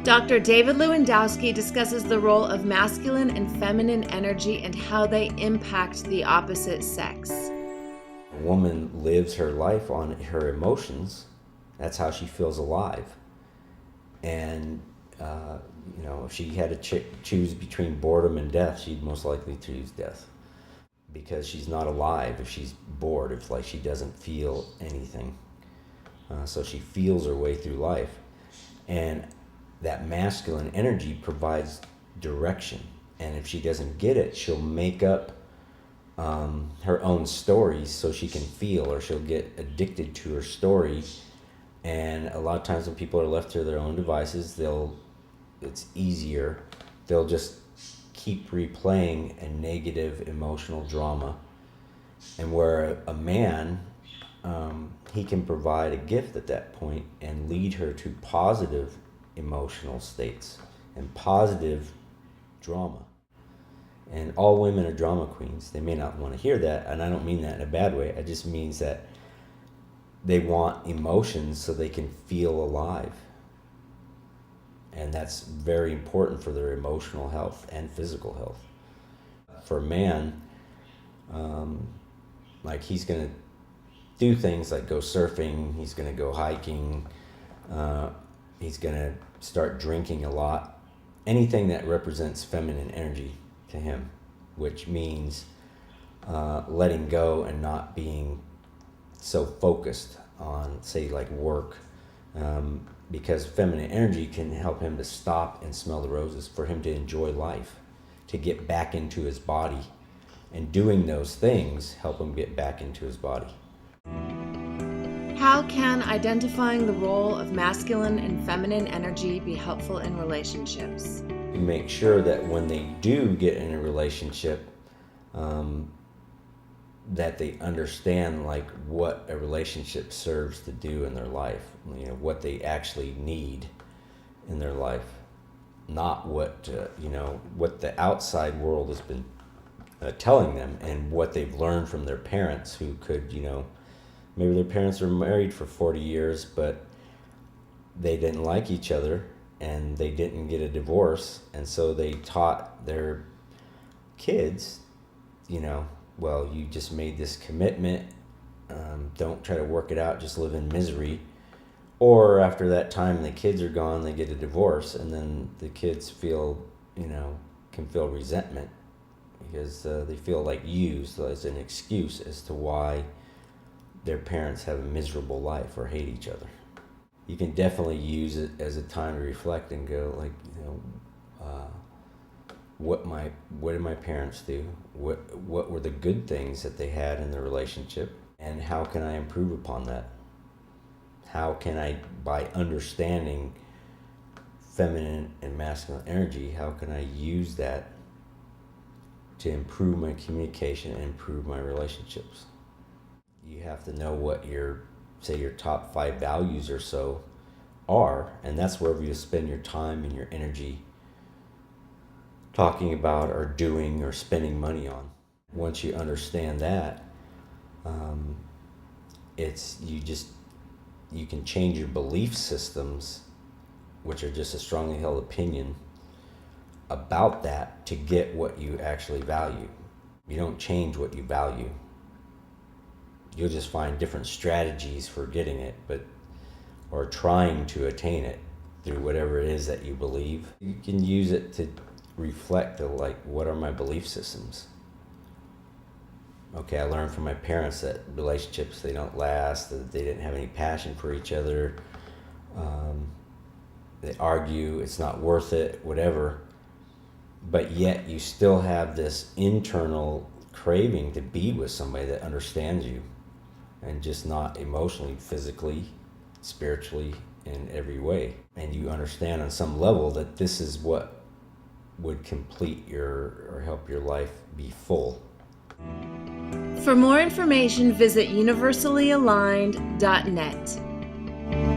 Dr. David Lewandowski discusses the role of masculine and feminine energy and how they impact the opposite sex. A woman lives her life on her emotions. That's how she feels alive. And, if she had to choose between boredom and death, she'd most likely choose death. Because she's not alive if she's bored, if she doesn't feel anything. So she feels her way through life. And that masculine energy provides direction. And if she doesn't get it, she'll make up her own stories so she can feel, or she'll get addicted to her story. And a lot of times when people are left to their own devices, it's easier. They'll just keep replaying a negative emotional drama. And where a man, he can provide a gift at that point and lead her to positive emotional states and positive drama. And all women are drama queens. They may not want to hear that, and I don't mean that in a bad way. It just means that they want emotions so they can feel alive. And that's very important for their emotional health and physical health. For a man, he's going to do things like go surfing, he's going to go hiking, he's going to start drinking a lot. Anything that represents feminine energy to him, which means letting go and not being so focused on, say, work, because feminine energy can help him to stop and smell the roses, for him to enjoy life, to get back into his body. And doing those things help him get back into his body. How can identifying the role of masculine and feminine energy be helpful in relationships? Make sure that when they do get in a relationship, that they understand what a relationship serves to do in their life, what they actually need in their life, not what the outside world has been telling them, and what they've learned from their parents, who could, maybe their parents were married for 40 years, but they didn't like each other and they didn't get a divorce, and so they taught their kids, well, you just made this commitment, don't try to work it out, just live in misery. Or after that time, the kids are gone, they get a divorce, and then the kids can feel resentment because they feel used as an excuse as to why their parents have a miserable life or hate each other. You can definitely use it as a time to reflect and go, what did my parents do? What were the good things that they had in their relationship? And how can I improve upon that? How can I, by understanding feminine and masculine energy, how can I use that to improve my communication and improve my relationships? You have to know what your top 5 values or so are, and that's wherever you spend your time and your energy talking about or doing or spending money on. Once you understand that, you can change your belief systems, which are just a strongly held opinion about that, to get what you actually value. You don't change what you value. You'll just find different strategies for getting it, or trying to attain it through whatever it is that you believe. You can use it to reflect what are my belief systems? Okay, I learned from my parents that relationships, they don't last, that they didn't have any passion for each other, they argue, it's not worth it, whatever. But yet you still have this internal craving to be with somebody that understands you, and just not emotionally, physically, spiritually, in every way. And you understand on some level that this is what would complete or help your life be full. For more information, visit universallyaligned.net.